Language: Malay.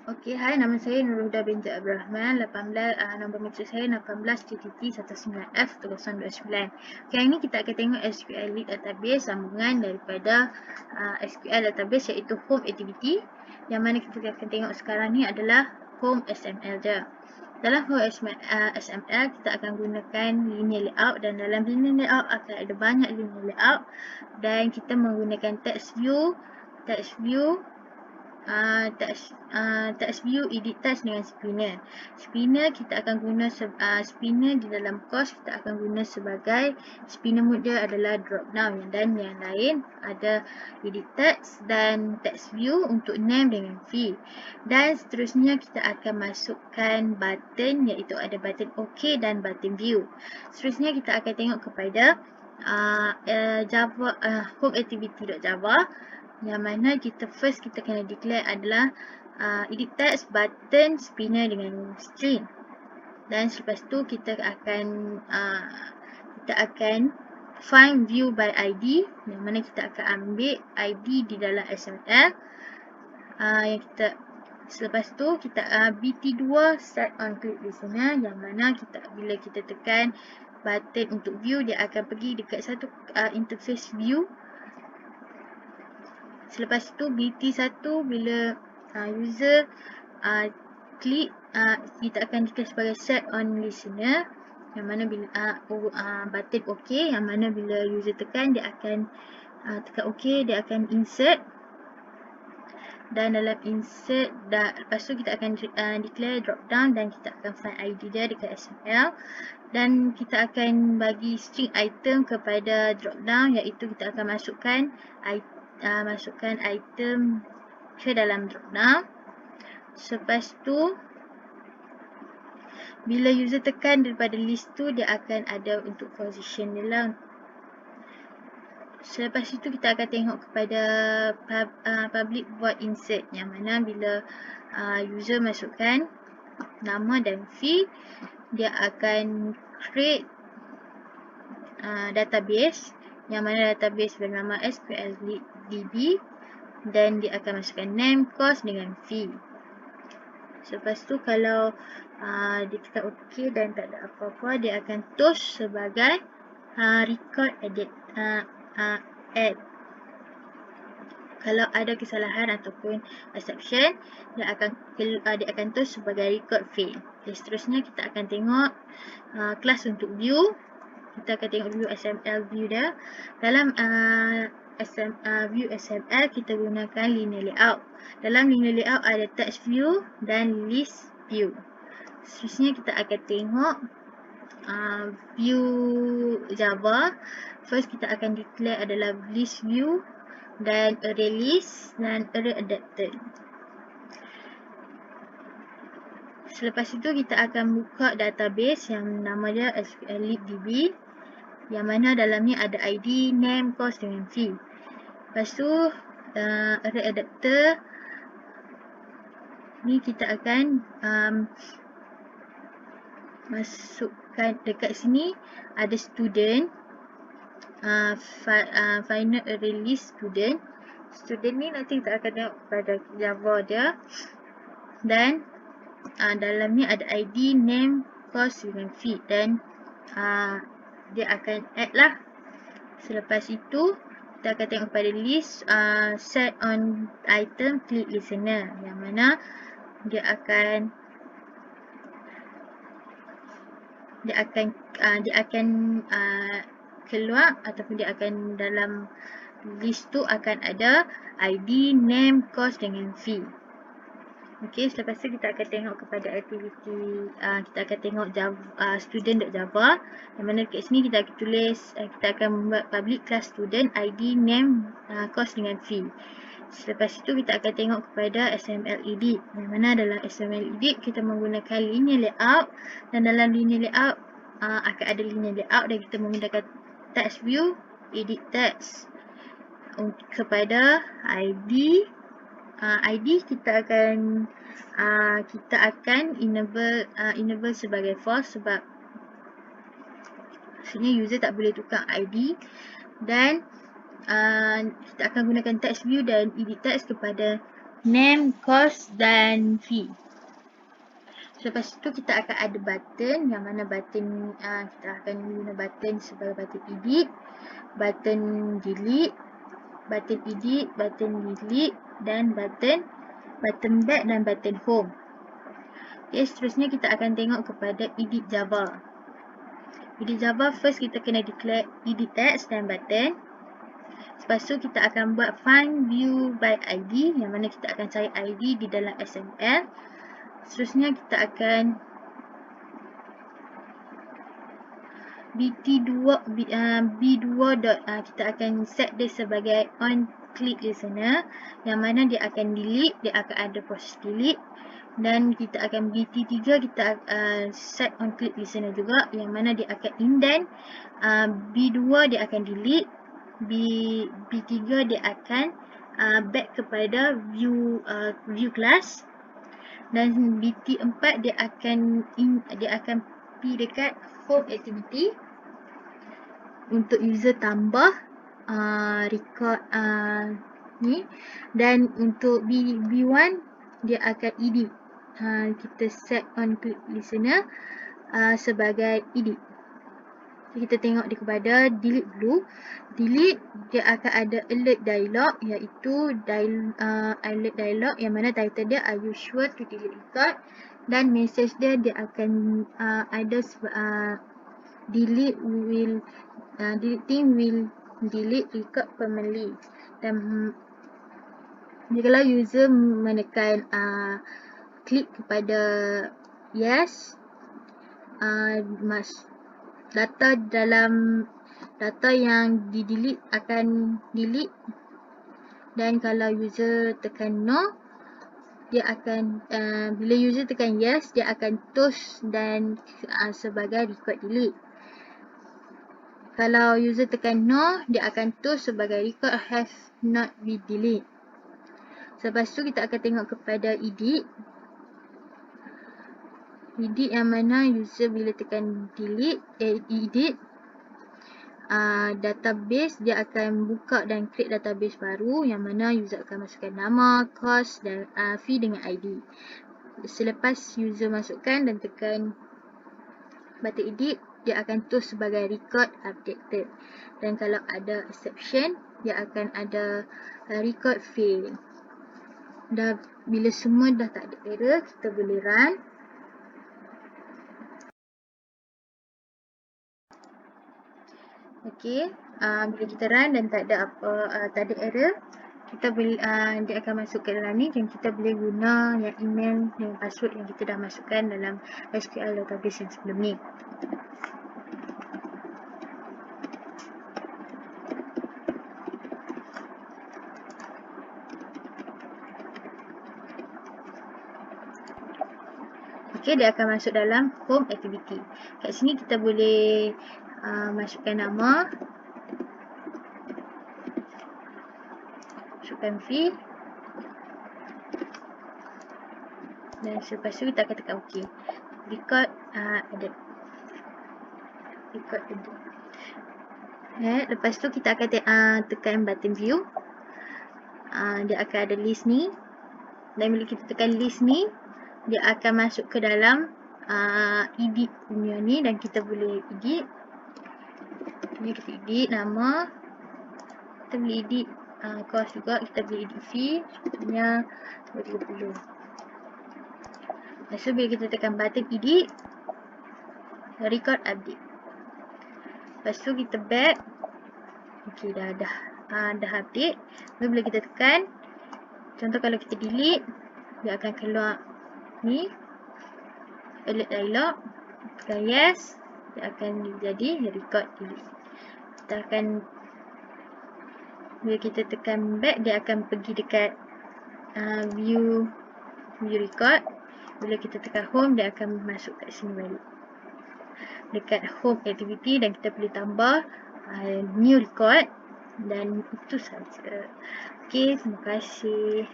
Okey, hai, nama saya Nurhuda binti Abdul Rahman, nombor metrik saya 18TTT19F1029. Okay, hari ini kita akan tengok SQL Lead Database sambungan daripada SQL Database iaitu Home Activity. Yang mana kita akan tengok sekarang ni adalah Home SML je. Dalam Home SML kita akan gunakan linear layout, dan dalam linear layout akan ada banyak linear layout, dan kita menggunakan text view, text view, edit text dengan spinner. Spinner kita akan guna spinner di dalam course kita akan guna sebagai spinner mode dia adalah drop down, dan yang lain ada edit text dan text view untuk name dengan fee. Dan seterusnya kita akan masukkan button, iaitu ada button OK dan button view. Seterusnya kita akan tengok kepada Java Home Activity.java, yang mana kita kena declare adalah edit text, button, spinner dengan string. Dan selepas tu kita akan find view by ID, yang mana kita akan ambil ID di dalam SML. Selepas tu kita BT2 set on click listener, yang mana bila kita tekan button untuk view, dia akan pergi dekat satu interface view. Selepas tu BT1 bila user klik, kita akan declare sebagai set on listener, yang mana bila button OK, yang mana bila user tekan dia akan tekan OK, dia akan insert. Dan dalam insert, lepas tu kita akan declare drop down, dan kita akan find ID dia dekat SML. Dan kita akan bagi string item kepada drop down, iaitu kita akan masukkan item ke dalam drop down. Selepas tu bila user tekan daripada list tu, dia akan ada untuk position dia lah. Selepas itu kita akan tengok kepada public void insert, yang mana bila user masukkan nama dan fee, dia akan create database, yang mana database bernama SQL DB, dan dia akan masukkan name, cost dengan fee. Selepas tu kalau dia tekan OK dan tak ada apa-apa, dia akan toast sebagai record edit add. Kalau ada kesalahan ataupun exception, dia akan toast sebagai record fail. Okay, seterusnya kita akan tengok kelas untuk view. Kita akan tengok view SML view dia. Dalam view SML kita gunakan linear layout. Dalam linear layout ada text view dan list view. Seterusnya kita akan tengok view Java. First kita akan declare adalah list view dan array list dan array adapted. Selepas itu kita akan buka database yang nama dia SQL Lead DB, yang mana dalamnya ada ID, name, cost dengan fee. Lepas tu array adapter ni kita akan masukkan dekat sini ada student, final array list student. Student ni nanti kita akan tengok pada Java dia, dan dalam ni ada ID, name, cost dengan fee, dan dia akan add lah. Selepas itu kita akan tengok pada list set on item click listener, yang mana dia akan keluar ataupun dia akan dalam list tu akan ada ID, name, cost dengan fee. Okey, selepas tu kita akan tengok kepada aktiviti, kita akan tengok student.java, yang mana dekat sini kita akan tulis, kita akan membuat public class student, ID, name, cost dengan fee. Selepas itu kita akan tengok kepada SML edit, yang mana dalam SML edit kita menggunakan linear layout, dan dalam linear layout akan ada linear layout, dan kita menggunakan text view, edit text kepada ID. ID kita akan enable sebagai false, sebab maksudnya user tak boleh tukar ID. Dan kita akan gunakan text view dan edit text kepada name, cost dan fee. Lepas tu kita akan ada button, yang mana button kita akan guna button sebagai button edit, button delete, button edit, button delete dan button back dan button home. Okay, seterusnya kita akan tengok kepada edit Java. Edit Java, first kita kena declare edit text dan button. Lepas tu kita akan buat find view by ID, yang mana kita akan cari ID di dalam XML. Seterusnya kita akan b2 kita akan set dia sebagai on click listener, yang mana dia akan delete, dia akan ada proses delete. Dan kita akan bt3 kita set on click listener juga, yang mana dia akan indent, b2 dia akan delete, b3 dia akan back kepada view class, dan bt4 dia akan pergi dekat home activity untuk user tambah record ni, dan untuk b1 dia akan edit, kita set on click listener sebagai edit. Kita tengok dia kepada delete dulu. Delete dia akan ada alert dialog, iaitu alert dialog yang mana title dia are you sure to delete record, dan message dia akan ada deleting will delete record permanently. Dan jika user menekan klik kepada yes, data yang di-delete akan delete, dan kalau user tekan no, dia akan bila user tekan yes, dia akan toast dan sebagai record delete. Kalau user tekan no, dia akan toast sebagai record have not been delete. Lepas tu kita akan tengok kepada edit yang mana user bila tekan delete edit, database dia akan buka dan create database baru, yang mana user akan masukkan nama, cost dan fee dengan ID. Selepas user masukkan dan tekan button edit, dia akan toast sebagai record updated, dan kalau ada exception dia akan ada record fail. Dah bila semua dah tak ada error, kita boleh run. Okey, bila kita run dan tak ada error, kita boleh dia akan masuk ke dalam ni, dan kita boleh guna yang email dan password yang kita dah masukkan dalam SQL database yang sebelum ni. Okey, dia akan masuk dalam home activity. Kat sini kita boleh masukkan nama, masukkan fee, dan selepas tu kita akan tekan OK. Record edit. Record edit. Lepas tu kita akan tekan button view. Dia akan ada list ni, dan bila kita tekan list ni, dia akan masuk ke dalam edit punya ni, dan kita boleh edit. Ni kita edit nama, kita boleh edit cost juga, kita boleh edit fee, contohnya 30. So bila kita tekan button edit, record update. Lepas tu kita back. Okey, dah update. Lalu bila kita tekan, contoh kalau kita delete, dia akan keluar ni alert dialog. Tekan yes, dia akan jadi record delete. Kita akan, bila kita tekan back, dia akan pergi dekat view record. Bila kita tekan home, dia akan masuk kat sini balik, dekat home activity, dan kita boleh tambah new record. Dan itu saja. Okey, terima kasih.